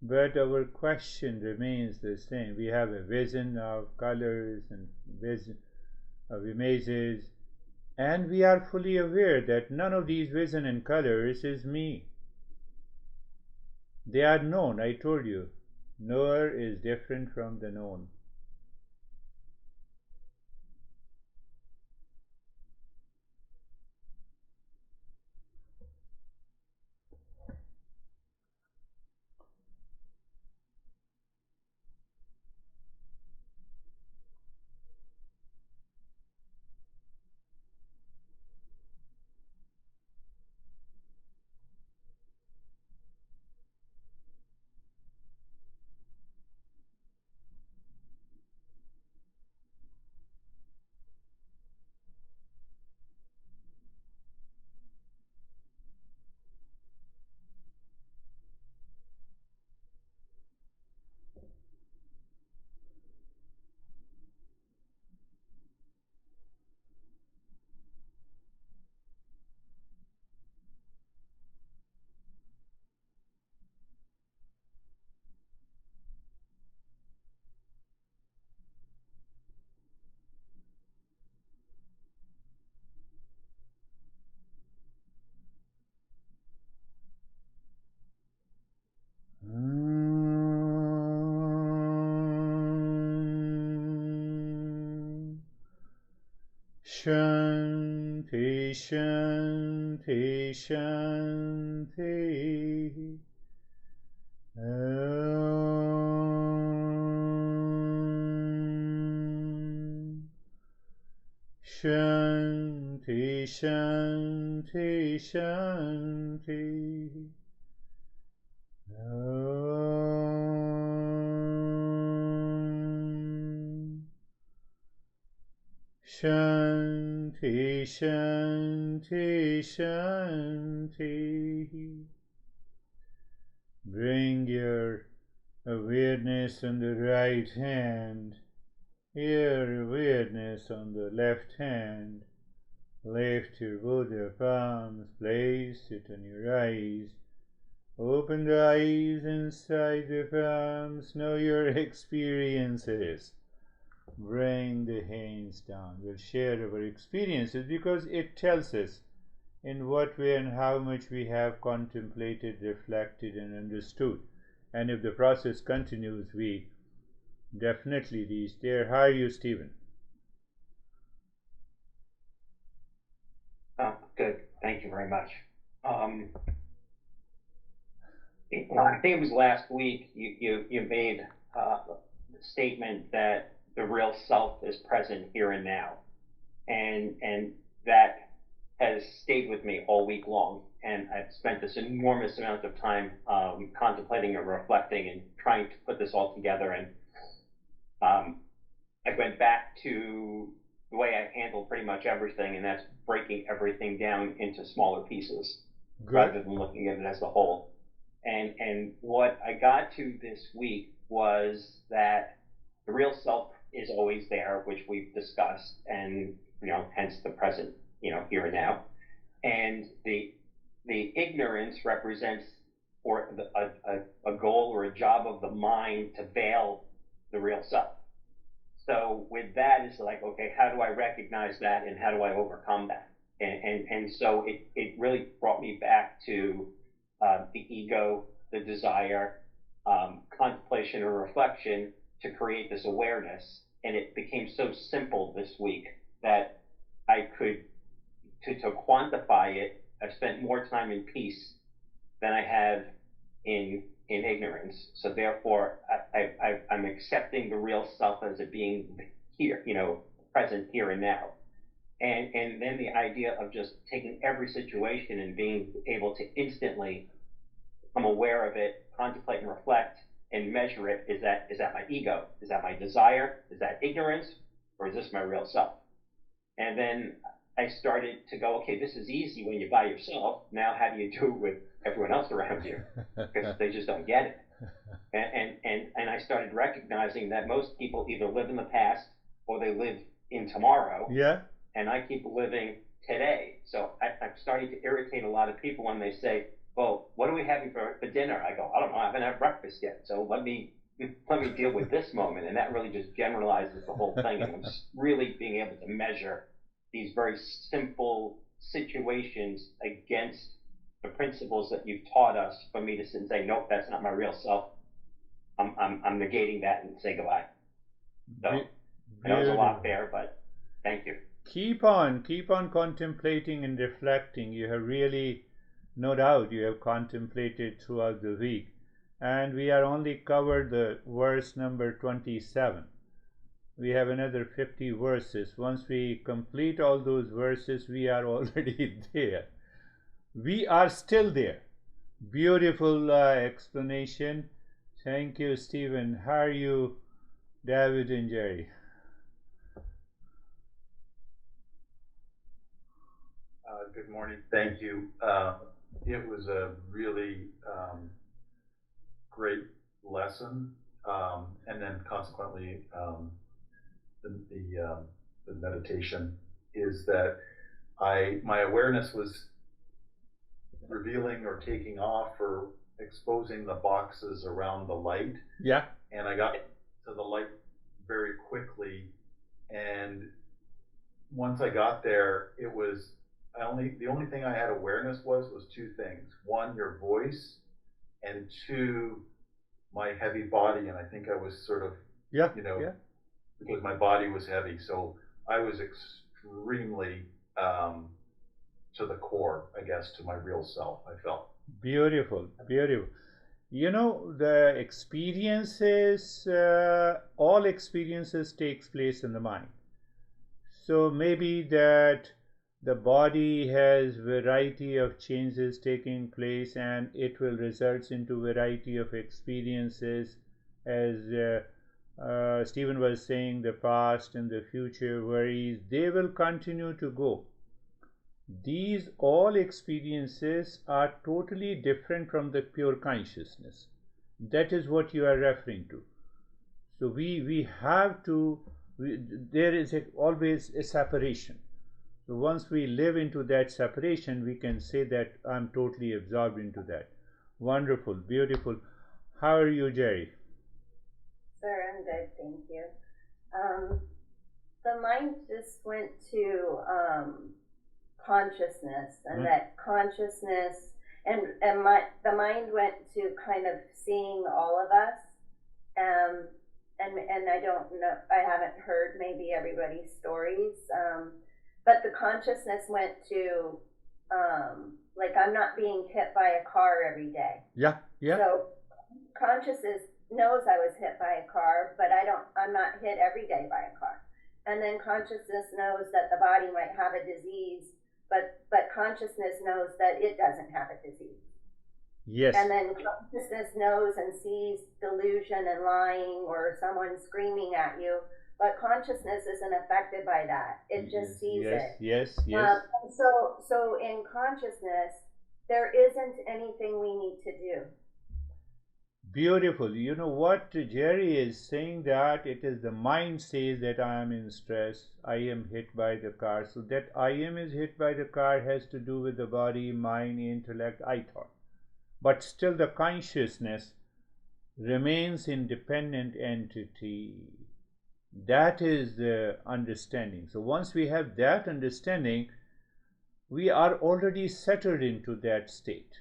S1: but our question remains the same. We have a vision of colors and vision of images, and we are fully aware that none of these vision and colors is me. They are known. I told you, knower is different from the known. Shanti, Shanti, Shanti. Om. Shanti, Shanti, Shanti. Om. Shanti, Shanti, Shanti. Bring your awareness on the right hand, your awareness on the left hand. Lift your both your palms, place it on your eyes. Open the eyes inside the palms, know your experiences. Bring the hands down. We'll share our experiences because it tells us in what way and how much we have contemplated, reflected, and understood. And if the process continues, we definitely reach there. How are you, Stephen?
S2: Good. Thank you very much. I think it was last week you made the statement that the real self is present here and now, and that has stayed with me all week long. And I've spent this enormous amount of time contemplating and reflecting and trying to put this all together. And I went back to the way I handle pretty much everything, and that's breaking everything down into smaller pieces rather than looking at it as the whole. And what I got to this week was that the real self is always there, which we've discussed, and hence the present, here and now. And the ignorance represents or a goal or a job of the mind to veil the real self. So with that, it's like, okay, how do I recognize that and how do I overcome that? And so it really brought me back to the ego, the desire, contemplation or reflection to create this awareness. And it became so simple this week that I could, to quantify it, I've spent more time in peace than I have in ignorance. So therefore, I'm accepting the real self as a being here, present here and now. And then the idea of just taking every situation and being able to instantly become aware of it, contemplate and reflect and measure it. Is that my ego? Is that my desire? Is that ignorance? Or is this my real self? And then I started to go, okay, this is easy when you're by yourself. Now how do you do it with everyone else around you? Because they just don't get it. And I started recognizing that most people either live in the past or they live in tomorrow.
S1: Yeah.
S2: And I keep living today. So I'm starting to irritate a lot of people when they say, well, what are we having for dinner? I go, I don't know, I haven't had breakfast yet. So let me deal with this moment. And that really just generalizes the whole thing. And I'm really being able to measure these very simple situations against the principles that you've taught us for me to sit and say, nope, that's not my real self. I'm negating that and say goodbye. So I know there's a lot there, but thank you.
S1: Keep on contemplating and reflecting. You have really, no doubt, you have contemplated throughout the week. And we are only covered the verse number 27. We have another 50 verses. Once we complete all those verses, we are already there. We are still there. Beautiful explanation. Thank you, Stephen. How are you, David and Jerry?
S3: Good morning. Thank you. It was a really great lesson, and then consequently, the meditation is that my awareness was revealing or taking off or exposing the boxes around the light.
S1: Yeah.
S3: And I got to the light very quickly, and once I got there, it was the only thing I had awareness was two things. One, your voice, and two, my heavy body. And I think I was sort of, because my body was heavy. So I was extremely to the core, I guess, to my real self, I felt.
S1: Beautiful, beautiful. The experiences, all experiences takes place in the mind. So maybe that the body has variety of changes taking place and it will result into variety of experiences, as Stephen was saying, the past and the future worries, they will continue to go. These all experiences are totally different from the pure consciousness. That is what you are referring to. So we have to, there is always a separation. So once we live into that separation, we can say that I'm totally absorbed into that. Wonderful, beautiful. How are you, Jerry?
S4: Sir, I'm good, thank you. The mind just went to consciousness, and that consciousness, and the mind went to kind of seeing all of us, and I don't know, I haven't heard maybe everybody's stories, but the consciousness went to like I'm not being hit by a car every day.
S1: Yeah.
S4: So consciousness knows I was hit by a car, but I'm not hit every day by a car. And then consciousness knows that the body might have a disease, but consciousness knows that it doesn't have a disease.
S1: Yes.
S4: And then consciousness knows and sees delusion and lying or someone screaming at you, but consciousness isn't affected by that. It just sees it.
S1: Yes.
S4: So in consciousness, there isn't anything we need to do.
S1: Beautiful. You know what Jerry is saying, that it is the mind says that I am in stress, I am hit by the car. So that I am is hit by the car has to do with the body, mind, intellect, I thought. But still the consciousness remains independent entity. That is the understanding. So once we have that understanding, we are already settled into that state.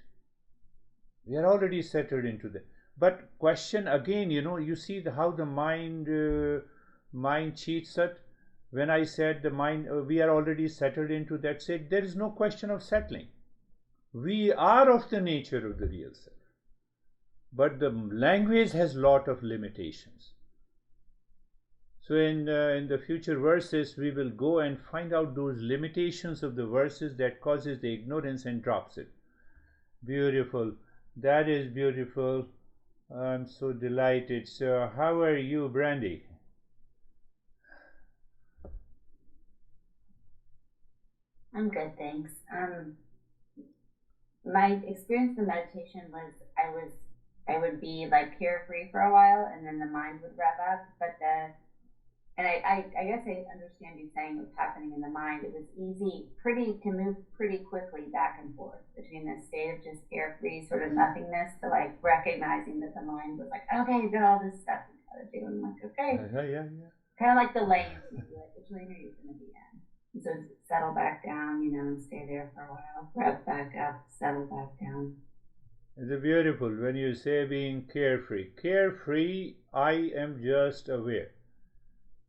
S1: We are already settled into that. But question again, you see how the mind cheats us. When I said the mind, we are already settled into that state, there is no question of settling. We are of the nature of the real self. But the language has lot of limitations. So in the future verses, we will go and find out those limitations of the verses that causes the ignorance and drops it. Beautiful. That is beautiful. I'm so delighted. So how are you, Brandy?
S5: I'm good, thanks. My experience in meditation was I would be like carefree for a while, and then the mind would rev up. I guess I understand you saying what's happening in the mind. It was to move pretty quickly back and forth between this state of just carefree sort of nothingness to like recognizing that the mind was like, okay, you've got all this stuff you gotta do, and I'm like, okay,
S1: Yeah.
S5: kind of like the lanes. Which lane are you gonna be in? And so settle back down, and stay there for a while. Rev back up, settle back down.
S1: It's beautiful when you say being carefree. Carefree, I am just aware.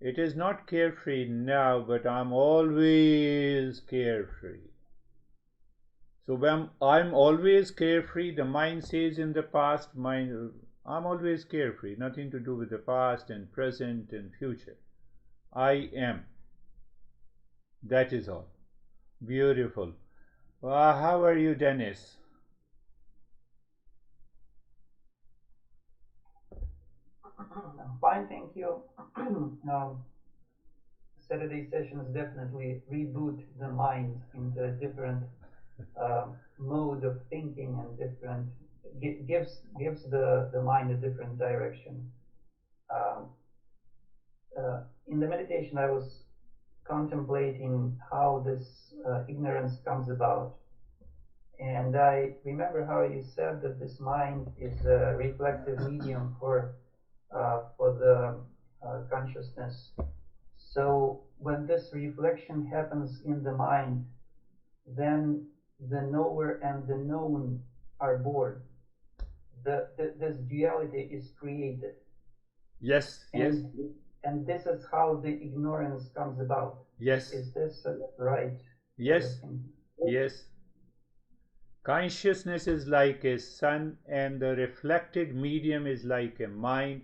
S1: It is not carefree now, but I'm always carefree. So when I'm always carefree, the mind says in the past, I'm always carefree, nothing to do with the past and present and future. I am. That is all. Beautiful. How are you, Dennis?
S6: Fine, thank you. Saturday sessions definitely reboot the mind into a different mode of thinking and gives the mind a different direction. In the meditation, I was contemplating how this ignorance comes about. And I remember how you said that this mind is a reflective medium for the consciousness. So when this reflection happens in the mind, then the knower and the known are born. This duality is created.
S1: Yes.
S6: And this is how the ignorance comes about.
S1: Yes.
S6: Is this right?
S1: Yes. Consciousness is like a sun, and the reflected medium is like a mind.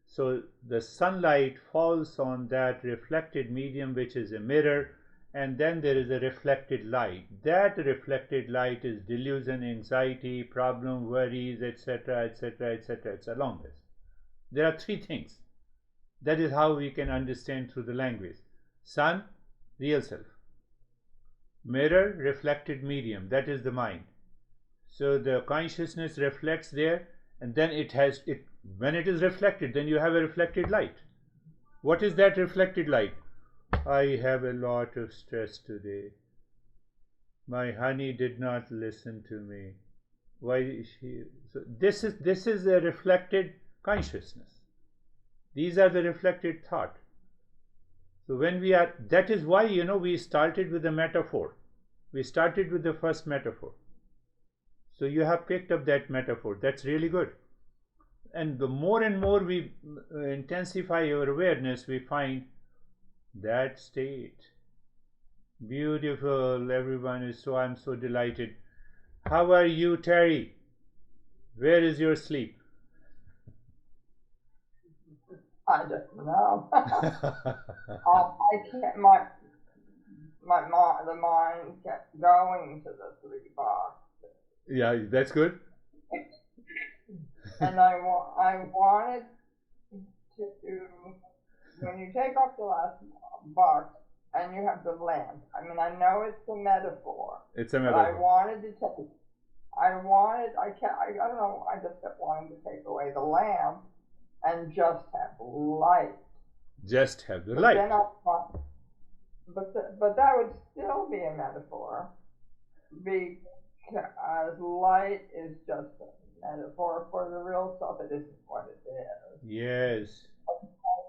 S1: So the sunlight falls on that reflected medium, which is a mirror, and then there is a reflected light. That reflected light is delusion, anxiety, problem, worries, etc., etc., etc. It's a long list. There are three things. That is how we can understand through the language. Sun, real self. Mirror, reflected medium. That is the mind. So the consciousness reflects there, and then when it is reflected, then you have a reflected light. What is that reflected light? I have a lot of stress today. My honey did not listen to me. Why is she? So this is a reflected consciousness. These are the reflected thought. So that is why we started with a metaphor. We started with the first metaphor. So you have picked up that metaphor. That's really good. And the more and more we intensify our awareness, we find that state. Beautiful. Everyone is I'm so delighted. How are you, Terry? Where is your sleep?
S7: I don't know. I can't. The mind kept going to the 3 box.
S1: Yeah, that's good.
S7: And I wanted to do, when you take off the last box and you have the lamp. I mean, I know it's a metaphor.
S1: It's a metaphor.
S7: But I wanted to take I don't know, I just kept wanting to take away the lamp and just have light.
S1: Just have the
S7: But
S1: light.
S7: then I thought, but that would still be a metaphor, because light is just a metaphor for the real self. It isn't what it is.
S1: Yes.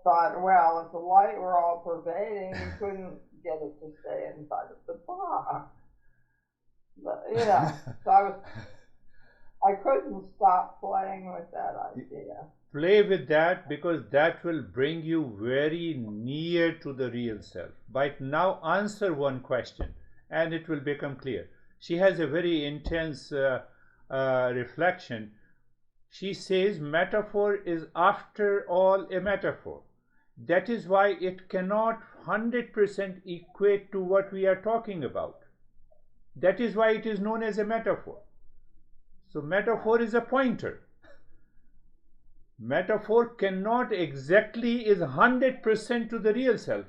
S7: Thought, well, if the light were all pervading, you couldn't get it to stay inside of the box. But, you know, so I couldn't stop playing with that idea.
S1: Play with that, because that will bring you very near to the real self. But now answer one question and it will become clear. She has a very intense reflection. She says metaphor is after all a metaphor. That is why it cannot 100% equate to what we are talking about. That is why it is known as a metaphor. So metaphor is a pointer. Metaphor cannot exactly is 100% to the real self.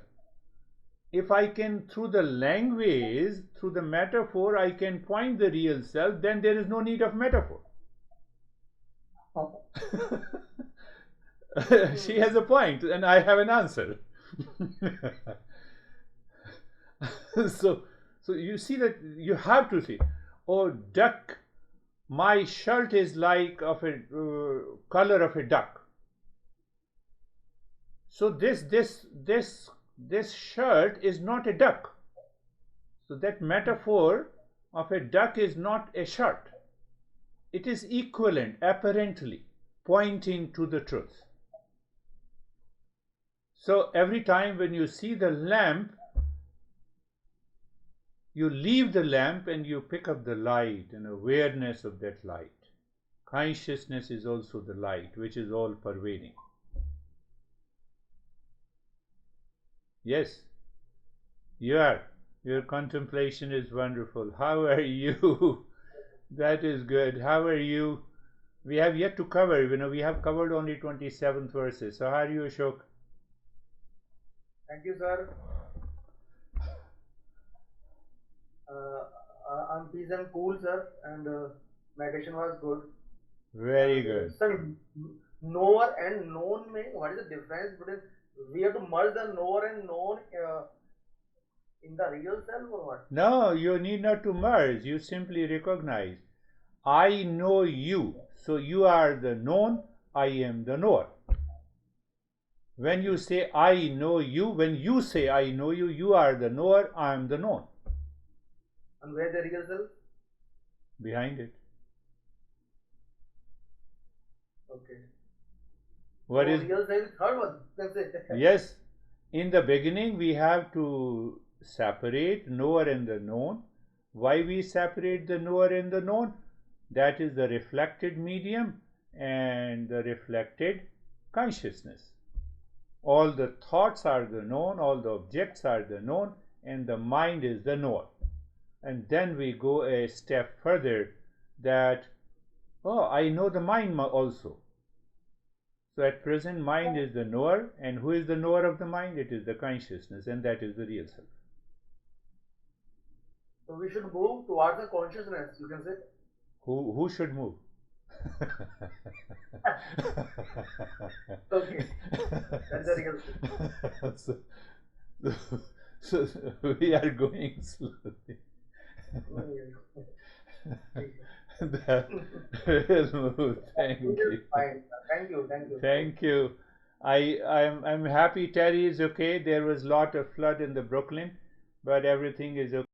S1: If I can, through the language, through the metaphor, I can point the real self, then there is no need of metaphor. She has a point and I have an answer. So you see that you have to see, oh duck, my shirt is like of a color of a duck. So this shirt is not a duck. So that metaphor of a duck is not a shirt. It is equivalent, apparently, pointing to the truth. So every time when you see the lamp, you leave the lamp and you pick up the light and awareness of that light. Consciousness is also the light, which is all pervading. Yes, you are. Your contemplation is wonderful. How are you? That is good. How are you? We have yet to cover, we have covered only 27th verses. So how are you, Ashok?
S8: Thank you, sir. I'm peace and cool, sir, and meditation was good.
S1: Very good.
S8: Sir, knower and known meaning, what is the difference between, we have to merge the knower and known in the real self or what?
S1: No, you need not to merge. You simply recognize, I know you. So you are the known, I am the knower. When you say I know you, when you say I know you, you are the knower, I am the known.
S8: And where the real self?
S1: Behind it.
S8: Okay.
S1: What
S8: so
S1: is
S8: real self? Third one. That's it.
S1: Yes. In the beginning, we have to separate knower and the known. Why we separate the knower and the known? That is the reflected medium and the reflected consciousness. All the thoughts are the known, all the objects are the known, and the mind is the knower. And then we go a step further that, oh, I know the mind also. So at present, mind is the knower, and who is the knower of the mind? It is the consciousness, and that is the real self.
S8: So we should move towards the consciousness, you can say.
S1: Who should move?
S8: Okay, that's the real self.
S1: So we are going slowly. That will move. Thank you.
S8: Thank you.
S1: Thank you. I'm happy Terry is okay. There was a lot of flood in the Brooklyn, but everything is okay.